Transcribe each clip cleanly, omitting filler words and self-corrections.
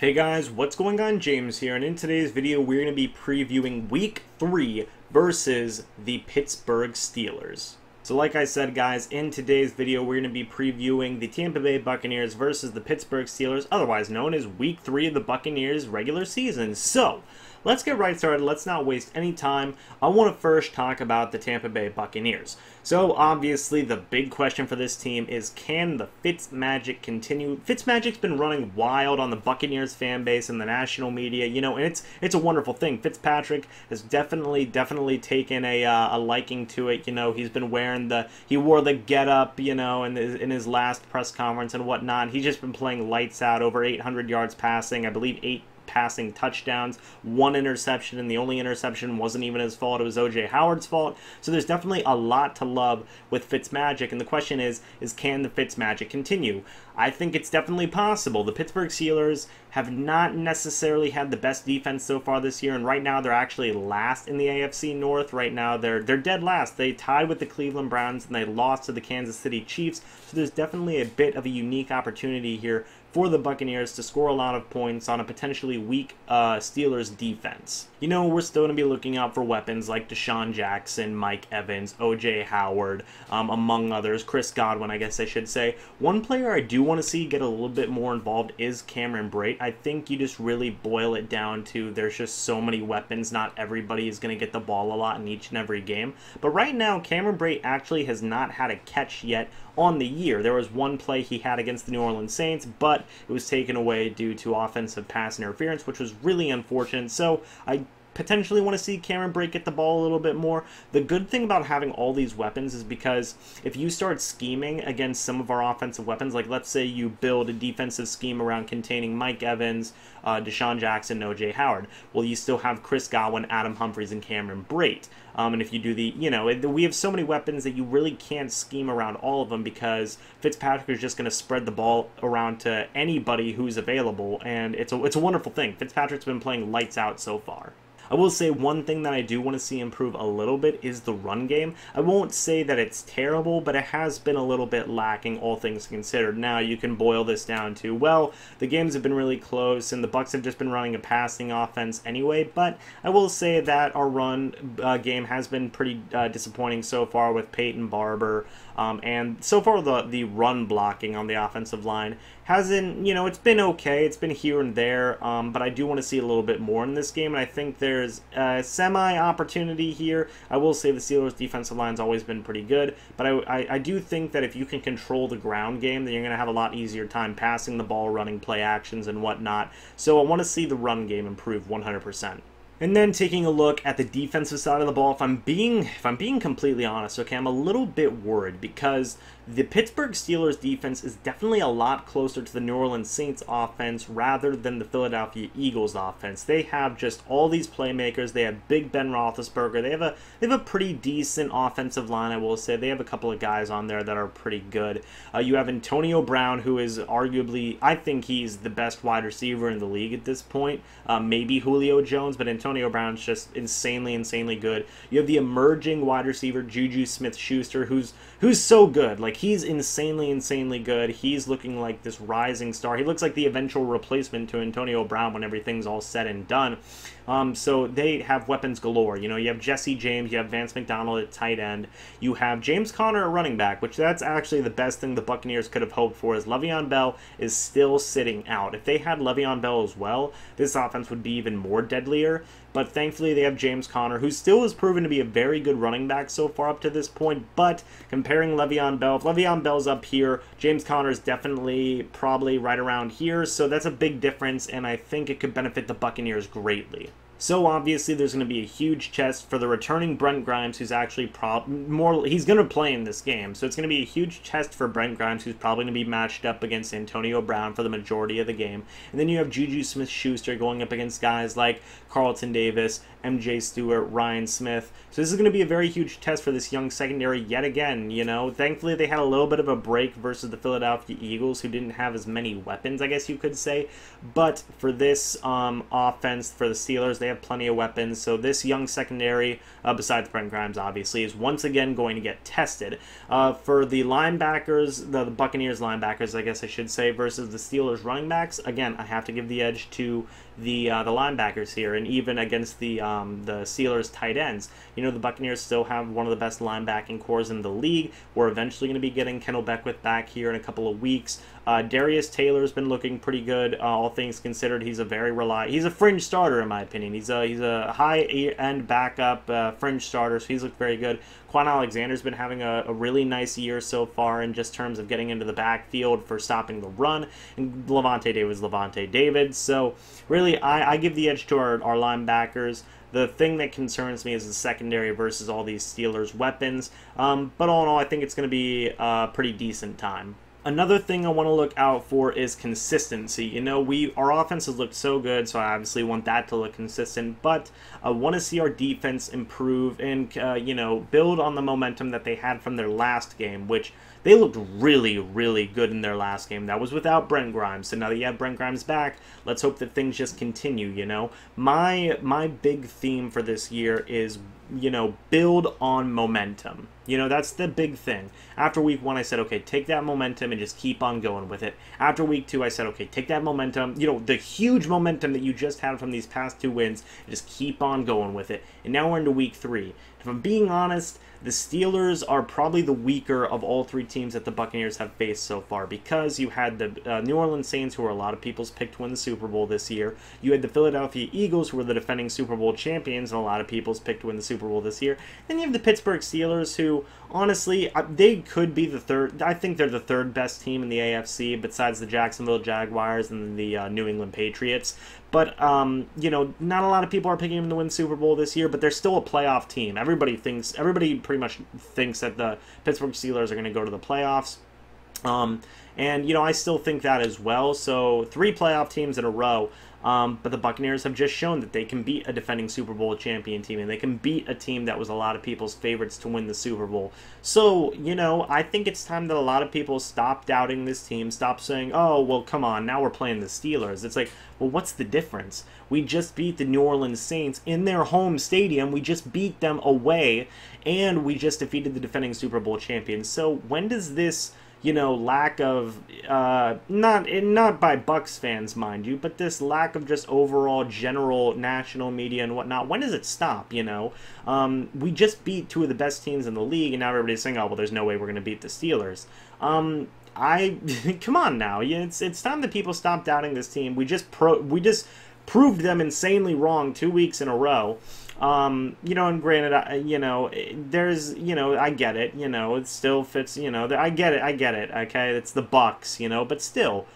Hey guys, what's going on? James here, and in today's video we're going to be previewing Week 3 versus the Pittsburgh Steelers. So like I said guys, in today's video we're going to be previewing the Tampa Bay Buccaneers versus the Pittsburgh Steelers, otherwise known as Week 3 of the Buccaneers regular season. So, let's get right started. Let's not waste any time. I want to first talk about the Tampa Bay Buccaneers. So obviously the big question for this team is, can the Fitzmagic continue? Fitzmagic's been running wild on the Buccaneers fan base and the national media, you know, and it's a wonderful thing. Fitzpatrick has definitely taken a liking to it. You know, he's been wearing he wore the get-up, you know, in his last press conference and whatnot. He's just been playing lights out, over 800 yards passing, I believe 8 passing touchdowns, 1 interception, and the only interception wasn't even his fault. It was O.J. Howard's fault. So there's definitely a lot to love with Fitzmagic, and the question is can the Fitzmagic continue? I think it's definitely possible. The Pittsburgh Steelers have not necessarily had the best defense so far this year, and right now they're actually last in the AFC North. Right now they're dead last. They tied with the Cleveland Browns and they lost to the Kansas City Chiefs. So there's definitely a bit of a unique opportunity here for the Buccaneers to score a lot of points on a potentially weak Steelers defense. You know, we're still going to be looking out for weapons like Desean Jackson, Mike Evans, O.J. Howard, among others. Chris Godwin, I guess I should say. One player I do want to see get a little bit more involved is Cameron Brate. I think you just really boil it down to there's just so many weapons. Not everybody is going to get the ball a lot in each and every game. But right now, Cameron Brate actually has not had a catch yet on the year. There was one play he had against the New Orleans Saints, but it was taken away due to offensive pass interference, which was really unfortunate. So I potentially want to see Cameron Brate get the ball a little bit more. The good thing about having all these weapons is because if you start scheming against some of our offensive weapons, like let's say you build a defensive scheme around containing Mike Evans, Desean Jackson, and O.J. Howard, well, you still have Chris Godwin, Adam Humphries, and Cameron Brate. And if you do we have so many weapons that you really can't scheme around all of them because Fitzpatrick is just going to spread the ball around to anybody who's available, and it's a wonderful thing. Fitzpatrick's been playing lights out so far. I will say one thing that I do want to see improve a little bit is the run game. I won't say that it's terrible, but it has been a little bit lacking, all things considered. Now, you can boil this down to, well, the games have been really close, and the Bucs have just been running a passing offense anyway, but I will say that our run game has been pretty disappointing so far with Peyton Barber, and so far the run blocking on the offensive line hasn't, you know, it's been okay. It's been here and there, but I do want to see a little bit more in this game, and I think there's a semi-opportunity here. I will say the Steelers' defensive line's always been pretty good, but I do think that if you can control the ground game, then you're going to have a lot easier time passing the ball, running play actions, and whatnot. So I want to see the run game improve 100%. And then taking a look at the defensive side of the ball, if I'm being completely honest, okay, I'm a little bit worried because the Pittsburgh Steelers defense is definitely a lot closer to the New Orleans Saints offense rather than the Philadelphia Eagles offense. They have just all these playmakers. They have Big Ben Roethlisberger. They have a pretty decent offensive line, I will say. They have a couple of guys on there that are pretty good. You have Antonio Brown, who is arguably, I think he's the best wide receiver in the league at this point. Maybe Julio Jones, but Antonio Brown's just insanely good. You have the emerging wide receiver Juju Smith-Schuster, who's so good. Like, he's insanely good. He's looking like this rising star. He looks like the eventual replacement to Antonio Brown when everything's all said and done. So they have weapons galore. You know, you have Jesse James, you have Vance McDonald at tight end, you have James Conner at running back, which that's actually the best thing the Buccaneers could have hoped for, is Le'Veon Bell is still sitting out. If they had Le'Veon Bell as well, this offense would be even more deadlier. But thankfully they have James Conner, who still has proven to be a very good running back so far up to this point. But comparing Le'Veon Bell, if Le'Veon Bell's up here, James Conner is definitely probably right around here. So that's a big difference, and I think it could benefit the Buccaneers greatly. So obviously there's going to be a huge test for the returning Brent Grimes, who's actually he's going to play in this game. So it's going to be a huge test for Brent Grimes, who's probably going to be matched up against Antonio Brown for the majority of the game. And then you have Juju Smith-Schuster going up against guys like Carlton Davis, MJ Stewart, Ryan Smith. So this is going to be a very huge test for this young secondary yet again, you know. Thankfully they had a little bit of a break versus the Philadelphia Eagles, who didn't have as many weapons, I guess you could say. But for this offense, for the Steelers, They have plenty of weapons. So this young secondary, besides Brent Grimes, obviously, is once again going to get tested. For the linebackers, the Buccaneers linebackers, I guess I should say, versus the Steelers running backs, again, I have to give the edge to the linebackers here, and even against the Steelers tight ends. You know, the Buccaneers still have one of the best linebacking cores in the league. We're eventually going to be getting Kendall Beckwith back here in a couple of weeks. Darius Taylor's been looking pretty good, all things considered. He's a very he's a fringe starter in my opinion. He's a high-end backup fringe starter, so he's looked very good. Quan Alexander's been having a really nice year so far in just terms of getting into the backfield for stopping the run. And Levante David. So really, I give the edge to our linebackers. The thing that concerns me is the secondary versus all these Steelers weapons. But all in all, I think it's going to be a pretty decent time. Another thing I want to look out for is consistency. You know, our offense has looked so good, so I obviously want that to look consistent, but I want to see our defense improve and, you know, build on the momentum that they had from their last game, which they looked really, really good in their last game. That was without Brent Grimes, so now that you have Brent Grimes back, let's hope that things just continue, you know. My big theme for this year is, you know, build on momentum. You know, that's the big thing. After week 1, I said, okay, take that momentum and just keep on going with it. After week 2, I said, okay, take that momentum, you know, the huge momentum that you just had from these past 2 wins, and just keep on going with it. And now we're into week 3. If I'm being honest, the Steelers are probably the weaker of all 3 teams that the Buccaneers have faced so far, because you had the New Orleans Saints, who are a lot of people's pick to win the Super Bowl this year. You had the Philadelphia Eagles, who were the defending Super Bowl champions, and a lot of people's pick to win the Super Bowl this year. Then you have the Pittsburgh Steelers, who, honestly, they could be the third. I think they're the third best team in the AFC, besides the Jacksonville Jaguars and the New England Patriots. But, you know, not a lot of people are picking them to win Super Bowl this year, but they're still a playoff team. Everybody pretty much thinks that the Pittsburgh Steelers are going to go to the playoffs. And, you know, I still think that as well. So 3 playoff teams in a row. But the Buccaneers have just shown that they can beat a defending Super Bowl champion team, and they can beat a team that was a lot of people's favorites to win the Super Bowl. So, you know, I think it's time that a lot of people stop doubting this team, stop saying, oh, well, come on, now we're playing the Steelers. It's like, well, what's the difference? We just beat the New Orleans Saints in their home stadium. We just beat them away, and we just defeated the defending Super Bowl champions. So when does this, you know, lack of, not by Bucs fans, mind you, but this lack of just overall general national media and whatnot, when does it stop, you know? We just beat 2 of the best teams in the league, and now everybody's saying, oh, well, there's no way we're going to beat the Steelers. Come on now. It's time that people stop doubting this team. We just proved them insanely wrong 2 weeks in a row. You know, and granted, you know, there's, you know, I get it, you know, it still fits, you know, I get it, okay, it's the Bucs, you know, but still,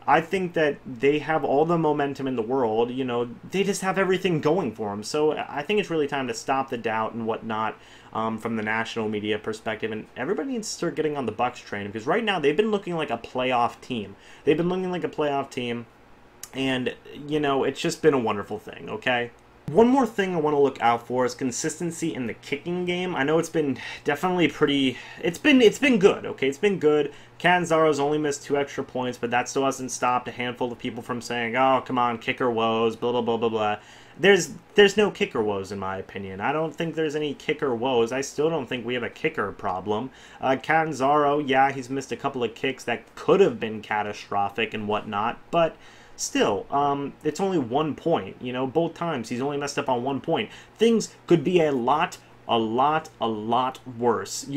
I think that they have all the momentum in the world, you know, they just have everything going for them, so I think it's really time to stop the doubt and whatnot, from the national media perspective, and everybody needs to start getting on the Bucs train, because right now, they've been looking like a playoff team, and, you know, it's just been a wonderful thing, okay? One more thing I want to look out for is consistency in the kicking game. I know it's been definitely it's been good, okay? It's been good. Catanzaro's only missed 2 extra points, but that still hasn't stopped a handful of people from saying, oh, come on, kicker woes, blah, blah, blah, blah, blah. There's no kicker woes, in my opinion. I don't think there's any kicker woes. I still don't think we have a kicker problem. Catanzaro, yeah, he's missed a couple of kicks that could have been catastrophic and whatnot, but still, it's only 1 point, you know, both times he's only messed up on 1 point. Things could be a lot worse.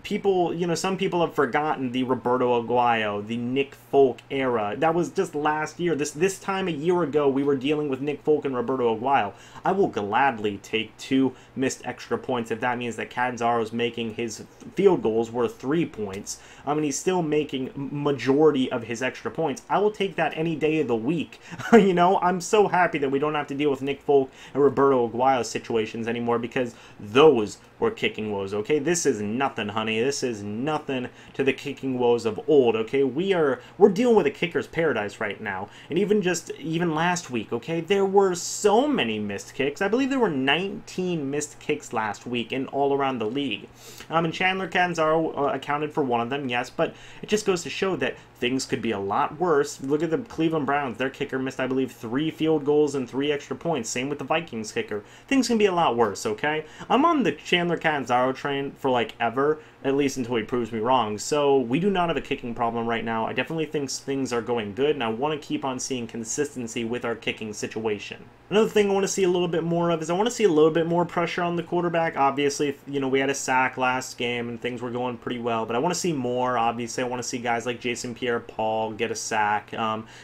People, you know, some people have forgotten the Roberto Aguayo, the Nick Folk era. That was just last year. This time a year ago, we were dealing with Nick Folk and Roberto Aguayo. I will gladly take 2 missed extra points if that means that Catanzaro's making his field goals worth 3 points. I mean, he's still making majority of his extra points. I will take that any day of the week. You know, I'm so happy that we don't have to deal with Nick Folk and Roberto Aguayo situations anymore, because those or kicking woes, okay? This is nothing, honey. This is nothing to the kicking woes of old, okay? We're dealing with a kicker's paradise right now. And even last week, okay, there were so many missed kicks. I believe there were 19 missed kicks last week in all around the league. And Chandler Catanzaro accounted for one of them, yes, but it just goes to show that things could be a lot worse. Look at the Cleveland Browns. Their kicker missed, I believe, 3 field goals and 3 extra points. Same with the Vikings kicker. Things can be a lot worse, okay? I'm on the Chandler Catanzaro train for, like, ever, at least until he proves me wrong. So we do not have a kicking problem right now. I definitely think things are going good, and I want to keep on seeing consistency with our kicking situation. Another thing I want to see a little bit more of is I want to see a little bit more pressure on the quarterback. Obviously, you know, we had a sack last game and things were going pretty well, but I want to see more. Obviously, I want to see guys like Jason Pierre-Paul get a sack,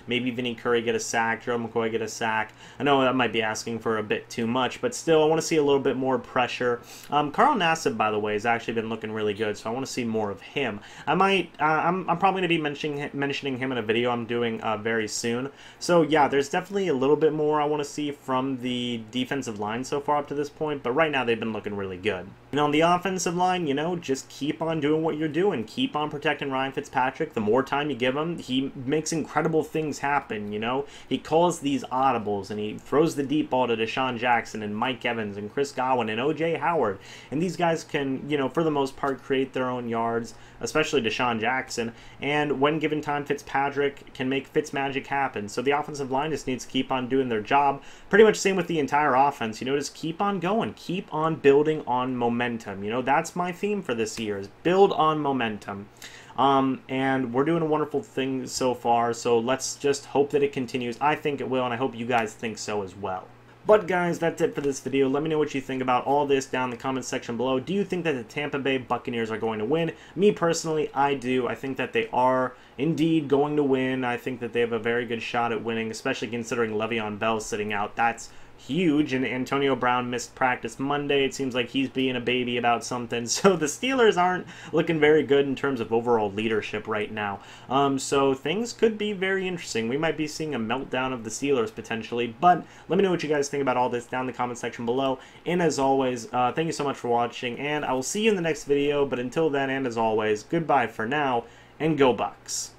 maybe Vinny Curry get a sack, Gerald McCoy get a sack. I know that might be asking for a bit too much, but still, I want to see a little bit more pressure. Carl Nassib, by the way, has actually been looking really good, so I want to see more of him. I'm probably going to be mentioning him in a video I'm doing very soon. So yeah, there's definitely a little bit more I want to see from the defensive line so far up to this point, but right now they've been looking really good. And on the offensive line, you know, just keep on doing what you're doing. Keep on protecting Ryan Fitzpatrick. The more time you give him, he makes incredible things happen, you know. He calls these audibles, and he throws the deep ball to Desean Jackson and Mike Evans and Chris Godwin and O.J. Howard. And these guys can, you know, for the most part, create their own yards, especially Desean Jackson. And when given time, Fitzpatrick can make Fitzmagic happen. So the offensive line just needs to keep on doing their job. Pretty much same with the entire offense, you know, just keep on going. Keep on building on momentum. You know, that's my theme for this year, is build on momentum. And we're doing a wonderful thing so far, so let's just hope that it continues. I think it will, and I hope you guys think so as well. But guys, that's it for this video. Let me know what you think about all this down in the comments section below. Do you think that the Tampa Bay Buccaneers are going to win? Me personally, I do. I think that they are indeed going to win. I think that they have a very good shot at winning, especially considering Le'Veon Bell sitting out. That's huge, and Antonio Brown missed practice Monday. It seems like he's being a baby about something. So the Steelers aren't looking very good in terms of overall leadership right now. So things could be very interesting. We might be seeing a meltdown of the Steelers potentially, but let me know what you guys think about all this down in the comment section below. And as always, thank you so much for watching, and I will see you in the next video. But until then, and as always, goodbye for now, and go Bucs.